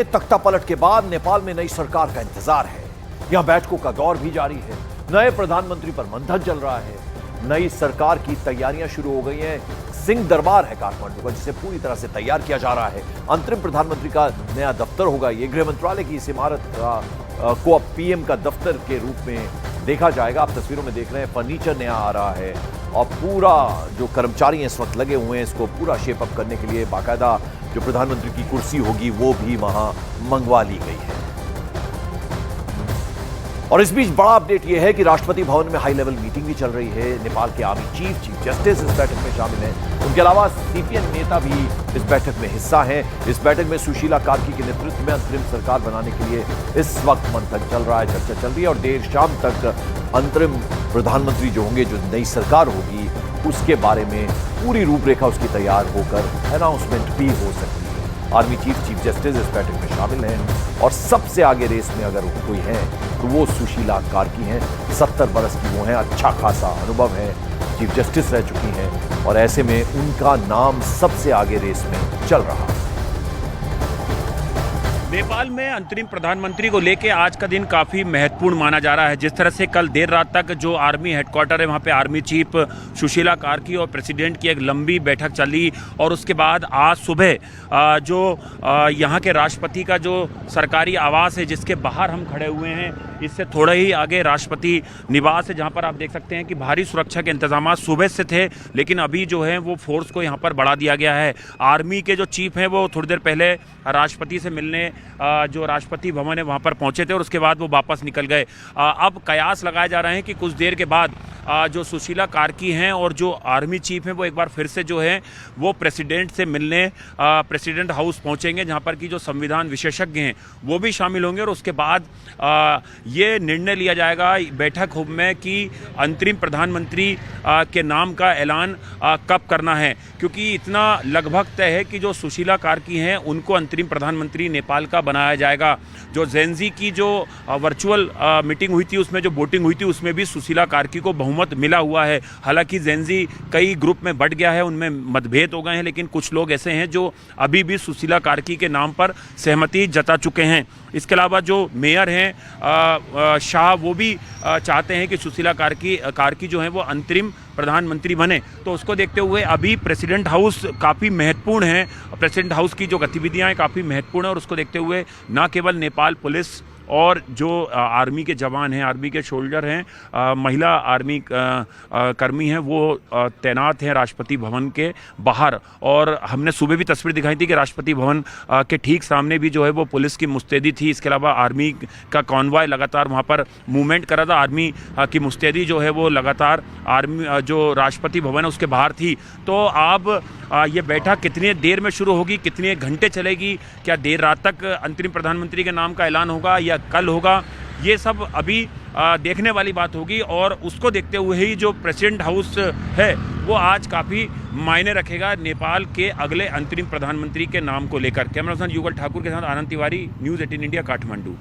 तख्ता पलट के बाद नेपाल में नई सरकार का इंतजार है। यहां बैठकों का दौर भी जारी है। नए प्रधानमंत्री पर मंथन चल रहा है। नई सरकार की तैयारियां शुरू हो गई हैं। सिंह दरबार है काठमांडू का, जिसे पूरी तरह से तैयार किया जा रहा है। अंतरिम प्रधानमंत्री का नया दफ्तर होगा। ये गृह मंत्रालय की इस इमारत को अब पीएम का दफ्तर के रूप में देखा जाएगा। आप तस्वीरों में देख रहे हैं, फर्नीचर नया आ रहा है और पूरा जो कर्मचारी इस वक्त लगे हुए हैं इसको पूरा शेप अप करने के लिए बाकायदा जो प्रधानमंत्री की कुर्सी होगी वो भी वहां मंगवा ली गई है। और इस बीच बड़ा अपडेट यह है कि राष्ट्रपति भवन में हाई लेवल मीटिंग भी चल रही है। नेपाल के आर्मी चीफ जस्टिस इस बैठक में शामिल हैं। उनके अलावा सीपीएम नेता भी इस बैठक में हिस्सा हैं। इस बैठक में सुशीला कार्की के नेतृत्व में अंतरिम सरकार बनाने के लिए इस वक्त मंथन चल रहा है, चर्चा चल रही है और देर शाम तक अंतरिम प्रधानमंत्री जो होंगे, जो नई सरकार होगी, उसके बारे में पूरी रूपरेखा उसकी तैयार होकर अनाउंसमेंट भी हो सकती है। आर्मी चीफ जस्टिस इस बैठक में शामिल हैं और सबसे आगे रेस में अगर कोई है तो वो सुशीला कार्की हैं। 70 बरस की वो हैं, अच्छा खासा अनुभव है, चीफ जस्टिस रह चुकी हैं और ऐसे में उनका नाम सबसे आगे रेस में चल रहा है। नेपाल में अंतरिम प्रधानमंत्री को लेके आज का दिन काफ़ी महत्वपूर्ण माना जा रहा है। जिस तरह से कल देर रात तक जो आर्मी हेडक्वार्टर है वहाँ पे आर्मी चीफ सुशीला कार्की और प्रेसिडेंट की एक लंबी बैठक चली और उसके बाद आज सुबह जो यहाँ के राष्ट्रपति का जो सरकारी आवास है जिसके बाहर हम खड़े हुए हैं, इससे थोड़ा ही आगे राष्ट्रपति निवास है, जहाँ पर आप देख सकते हैं कि भारी सुरक्षा के इंतजाम सुबह से थे, लेकिन अभी जो है वो फोर्स को यहाँ पर बढ़ा दिया गया है। आर्मी के जो चीफ हैं वो थोड़ी देर पहले राष्ट्रपति से मिलने जो राष्ट्रपति भवन है वहाँ पर पहुँचे थे और उसके बाद वो वापस निकल गए। अब कयास लगाए जा रहे हैं कि कुछ देर के बाद जो सुशीला कार्की हैं और जो आर्मी चीफ हैं वो एक बार फिर से जो है वो प्रेसिडेंट से मिलने प्रेसिडेंट हाउस पहुंचेंगे, जहां पर कि जो संविधान विशेषज्ञ हैं वो भी शामिल होंगे और उसके बाद ये निर्णय लिया जाएगा बैठक में कि अंतरिम प्रधानमंत्री के नाम का ऐलान कब करना है, क्योंकि इतना लगभग तय है कि जो सुशीला कार्की हैं उनको अंतरिम प्रधानमंत्री नेपाल का बनाया जाएगा। जो जेनजी की जो वर्चुअल मीटिंग हुई थी उसमें जो वोटिंग हुई थी उसमें भी सुशीला कार्की को बहुमत मिला हुआ है। हालांकि जेनजी कई ग्रुप में बंट गया है, उनमें मतभेद हो गए हैं, लेकिन कुछ लोग ऐसे हैं जो अभी भी सुशीला कार्की के नाम पर सहमति जता चुके हैं। इसके अलावा जो मेयर हैं शाह, वो भी चाहते हैं कि सुशीला कार्की जो है वो अंतरिम प्रधानमंत्री बने। तो उसको देखते हुए अभी प्रेसिडेंट हाउस काफ़ी महत्वपूर्ण है, प्रेसिडेंट हाउस की जो गतिविधियां हैं काफ़ी महत्वपूर्ण है और उसको देखते हुए न केवल नेपाल पुलिस और जो आर्मी के जवान हैं, आर्मी के सोल्जर हैं, महिला आर्मी कर्मी हैं, वो तैनात हैं राष्ट्रपति भवन के बाहर। और हमने सुबह भी तस्वीर दिखाई थी कि राष्ट्रपति भवन के ठीक सामने भी जो है वो पुलिस की मुस्तैदी थी। इसके अलावा आर्मी का कॉन्वॉय लगातार वहाँ पर मूवमेंट कर रहा था। आर्मी की मुस्तैदी जो है वो लगातार आर्मी जो राष्ट्रपति भवन है उसके बाहर थी। तो अब ये बैठक कितनी देर में शुरू होगी, कितने घंटे चलेगी, क्या देर रात तक अंतरिम प्रधानमंत्री के नाम का ऐलान होगा या कल होगा, ये सब अभी देखने वाली बात होगी। और उसको देखते हुए ही जो प्रेसिडेंट हाउस है वो आज काफ़ी मायने रखेगा नेपाल के अगले अंतरिम प्रधानमंत्री के नाम को लेकर। कैमरा पर्सन युगल ठाकुर के साथ आनंद तिवारी, न्यूज़ 18 इंडिया, काठमांडू।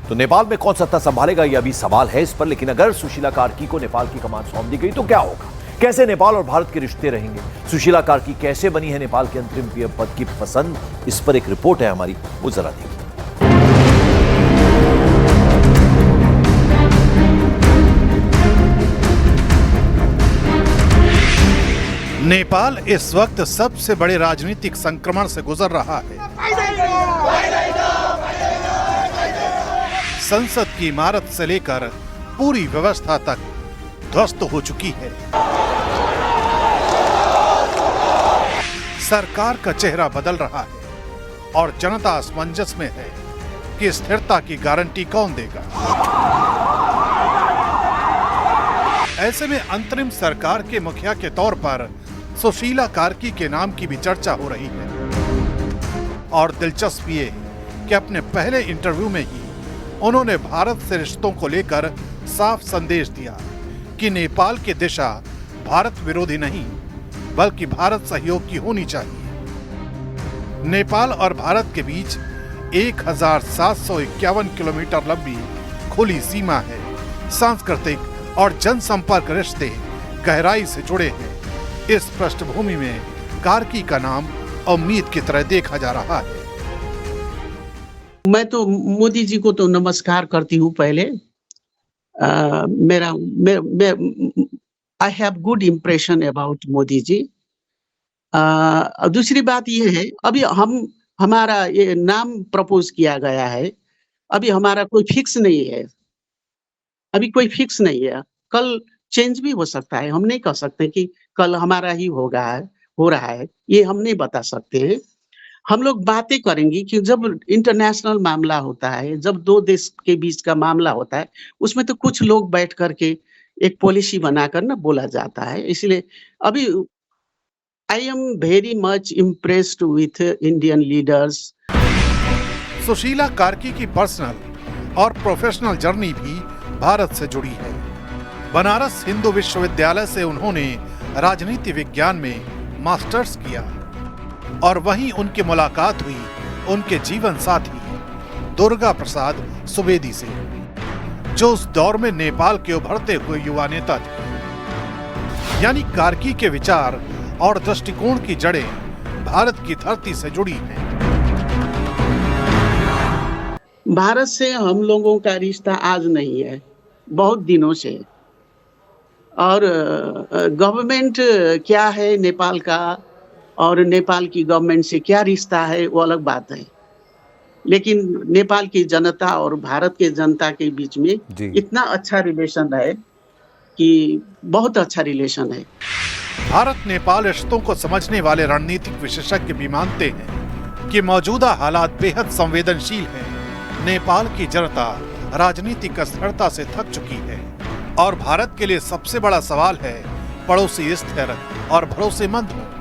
तो नेपाल में कौन सत्ता संभालेगा ये अभी सवाल है इस पर, लेकिन अगर सुशीला कार्की को नेपाल की कमान सौंप दी गई तो क्या होगा, कैसे नेपाल और भारत के रिश्ते रहेंगे, सुशीला कार्की कैसे बनी है नेपाल के अंतरिम पीएम पद की पसंद, इस पर एक रिपोर्ट है हमारी, वो जरा देखिए। नेपाल इस वक्त सबसे बड़े राजनीतिक संक्रमण से गुजर रहा है। संसद की इमारत से लेकर पूरी व्यवस्था तक ध्वस्त हो चुकी है। सरकार का चेहरा बदल रहा है और जनता असमंजस में है कि स्थिरता की गारंटी कौन देगा। ऐसे में अंतरिम सरकार के मुखिया के तौर पर सुशीला कार्की के नाम की भी चर्चा हो रही है और दिलचस्प ये कि अपने पहले इंटरव्यू में ही उन्होंने भारत से रिश्तों को लेकर साफ संदेश दिया कि नेपाल की दिशा भारत विरोधी नहीं बल्कि भारत सहयोग की होनी चाहिए। नेपाल और भारत के बीच 1751 किलोमीटर लंबी खुली सीमा है। सांस्कृतिक और जनसंपर्क रिश्ते गहराई से जुड़े हैं। इस पृष्ठभूमि में कार्की का नाम उम्मीद की तरह देखा जा रहा है। मैं तो मोदी जी को तो नमस्कार करती हूँ पहले। मेरा I have good impression about Modi ji. दूसरी बात ये है, अभी हमारा ये नाम प्रपोज किया गया है, अभी हमारा कोई फिक्स नहीं है, अभी कोई फिक्स नहीं है। कल चेंज भी हो सकता है, हम नहीं कह सकते कि कल हमारा ही हो रहा है, ये हम नहीं बता सकते हैं। हम लोग बातें करेंगे कि जब इंटरनेशनल मामला होता है, जब 2 देश के बीच का मामला होता है, उसमें तो कुछ लोग बैठ कर के एक पॉलिसी बनाकर ना बोला जाता है। इसलिए अभी I am very much impressed with Indian leaders. Sushila Karki की पर्सनल और प्रोफेशनल जर्नी भी भारत से जुड़ी है। बनारस हिंदू विश्वविद्यालय से उन्होंने राजनीति विज्ञान में मास्टर्स किया और वहीं उनकी मुलाकात हुई उनके जीवन साथी दुर्गा प्रसाद सुवेदी से, जो उस दौर में नेपाल के उभरते हुए युवा नेता थे। यानी कार्की के विचार और दृष्टिकोण की जड़ें भारत की धरती से जुड़ी हैं। भारत से हम लोगों का रिश्ता आज नहीं है, बहुत दिनों से। और गवर्नमेंट क्या है नेपाल का और नेपाल की गवर्नमेंट से क्या रिश्ता है वो अलग बात है, लेकिन नेपाल की जनता और भारत के जनता के बीच में इतना अच्छा रिलेशन है कि बहुत अच्छा रिलेशन है। भारत नेपाल रिश्तों को समझने वाले रणनीतिक विशेषज्ञ भी मानते हैं कि मौजूदा हालात बेहद संवेदनशील हैं। नेपाल की जनता राजनीतिक अस्थिरता से थक चुकी है और भारत के लिए सबसे बड़ा सवाल है पड़ोसी स्थिर और भरोसेमंद हो।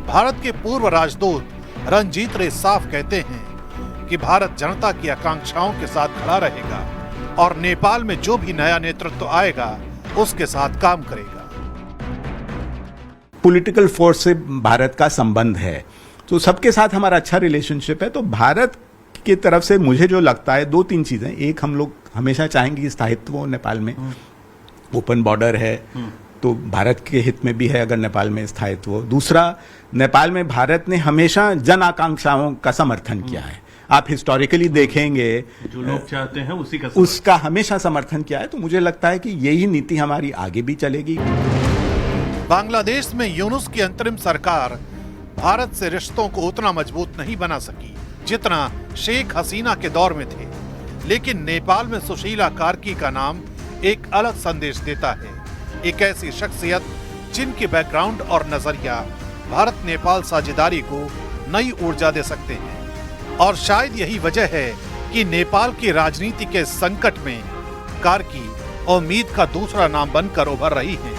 भारत के पूर्व राजदूत रंजीत रे साफ कहते हैं कि भारत जनता की आकांक्षाओं के साथ खड़ा रहेगा और नेपाल में जो भी नया नेतृत्व आएगा उसके साथ काम करेगा। पॉलिटिकल फोर्स से भारत का संबंध है, तो सबके साथ हमारा अच्छा रिलेशनशिप है। तो भारत की तरफ से मुझे जो लगता है 2-3 चीजें, एक हम लोग हमेशा चाहेंगे कि स्थायित्व हो नेपाल में, ओपन बॉर्डर है तो भारत के हित में भी है अगर नेपाल में स्थायित्व हो। दूसरा, नेपाल में भारत ने हमेशा जन आकांक्षाओं का समर्थन किया है। आप हिस्टोरिकली देखेंगे जो लोग चाहते हैं उसका हमेशा समर्थन किया है। तो मुझे लगता है कि यही नीति हमारी आगे भी चलेगी। बांग्लादेश में यूनुस की अंतरिम सरकार भारत से रिश्तों को उतना मजबूत नहीं बना सकी जितना शेख हसीना के दौर में थे, लेकिन नेपाल में सुशीला कार्की का नाम एक अलग संदेश देता है। एक ऐसी शख्सियत जिनकी बैकग्राउंड और नजरिया भारत नेपाल साझेदारी को नई ऊर्जा दे सकते हैं। और शायद यही वजह है कि नेपाल की राजनीति के संकट में कार्की उम्मीद का दूसरा नाम बनकर उभर रही हैं।